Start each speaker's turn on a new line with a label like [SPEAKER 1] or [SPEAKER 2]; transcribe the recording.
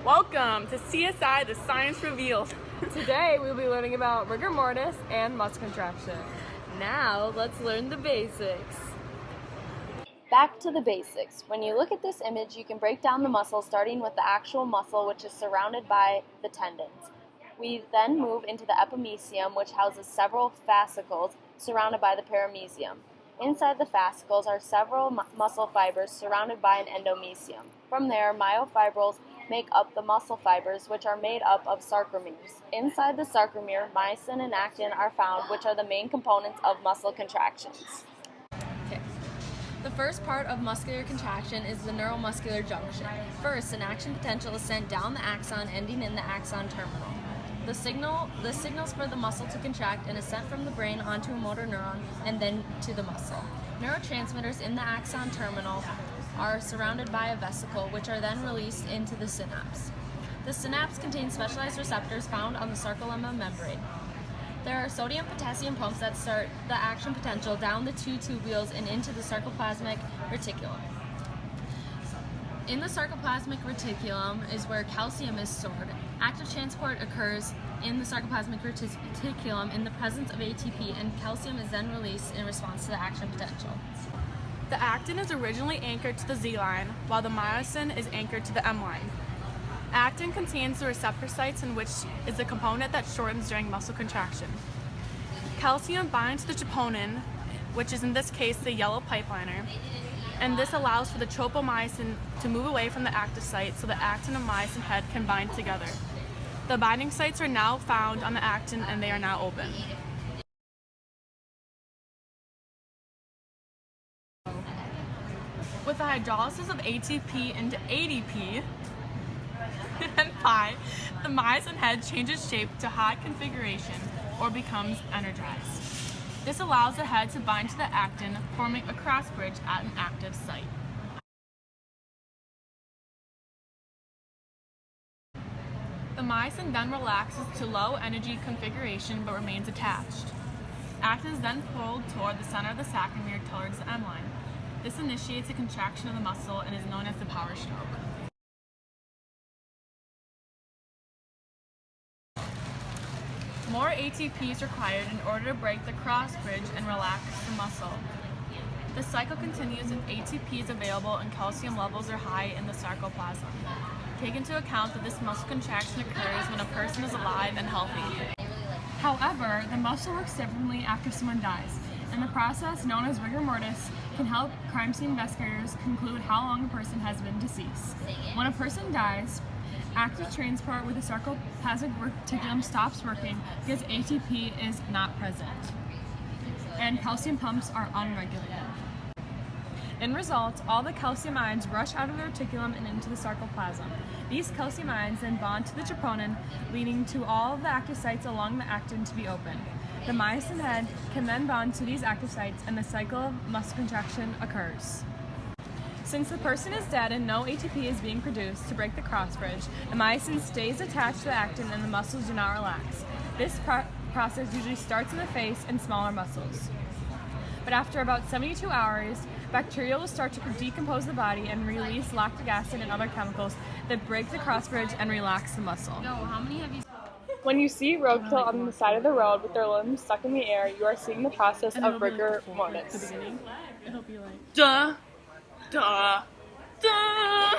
[SPEAKER 1] Welcome to CSI, the Science Revealed.
[SPEAKER 2] Today we'll be learning about rigor mortis and muscle contraction.
[SPEAKER 3] Now let's learn the basics.
[SPEAKER 4] Back to the basics. When you look at this image, you can break down the muscle starting with the actual muscle, which is surrounded by the tendons. We then move into the epimysium, which houses several fascicles surrounded by the paramysium. Inside the fascicles are several muscle fibers surrounded by an endomysium. From there, myofibrils make up the muscle fibers, which are made up of sarcomeres. Inside the sarcomere, myosin and actin are found, which are the main components of muscle contractions.
[SPEAKER 3] The first part of muscular contraction is the neuromuscular junction. First, an action potential is sent down the axon, ending in the axon terminal. The signals for the muscle to contract and is sent from the brain onto a motor neuron and then to the muscle. Neurotransmitters in the axon terminal are surrounded by a vesicle, which are then released into the synapse. The synapse contains specialized receptors found on the sarcolemma membrane. There are sodium-potassium pumps that start the action potential down the two tubules and into the sarcoplasmic reticulum. In the sarcoplasmic reticulum is where calcium is stored. Active transport occurs in the sarcoplasmic reticulum in the presence of ATP, and calcium is then released in response to the action potential.
[SPEAKER 1] The actin is originally anchored to the Z line, while the myosin is anchored to the M line. Actin contains the receptor sites, in which is the component that shortens during muscle contraction. Calcium binds to the troponin, which is in this case the yellow pipeliner, and this allows for the tropomyosin to move away from the active site so the actin and myosin head can bind together. The binding sites are now found on the actin and they are now open. With the hydrolysis of ATP into ADP and pi, the myosin head changes shape to high configuration or becomes energized. This allows the head to bind to the actin, forming a cross bridge at an active site. The myosin then relaxes to low energy configuration but remains attached. Actin is then pulled toward the center of the sarcomere towards the M line. This initiates a contraction of the muscle and is known as the power stroke. More ATP is required in order to break the cross bridge and relax the muscle. The cycle continues if ATP is available and calcium levels are high in the sarcoplasm. Take into account that this muscle contraction occurs when a person is alive and healthy. However, the muscle works differently after someone dies, and the process known as rigor mortis can help crime scene investigators conclude how long a person has been deceased. When a person dies, active transport with the sarcoplasmic reticulum stops working because ATP is not present, and calcium pumps are unregulated. In result, all the calcium ions rush out of the reticulum and into the sarcoplasm. These calcium ions then bond to the troponin, leading to all of the active sites along the actin to be opened. The myosin head can then bond to these active sites and the cycle of muscle contraction occurs. Since the person is dead and no ATP is being produced to break the cross bridge, the myosin stays attached to the actin and the muscles do not relax. This process usually starts in the face and smaller muscles. But after about 72 hours, bacteria will start to decompose the body and release lactic acid and other chemicals that break the cross bridge and relax the muscle.
[SPEAKER 2] When you see roadkill on the side of the road with their limbs stuck in the air, you are seeing the process of rigor mortis.
[SPEAKER 1] It'll be like, duh, duh, duh.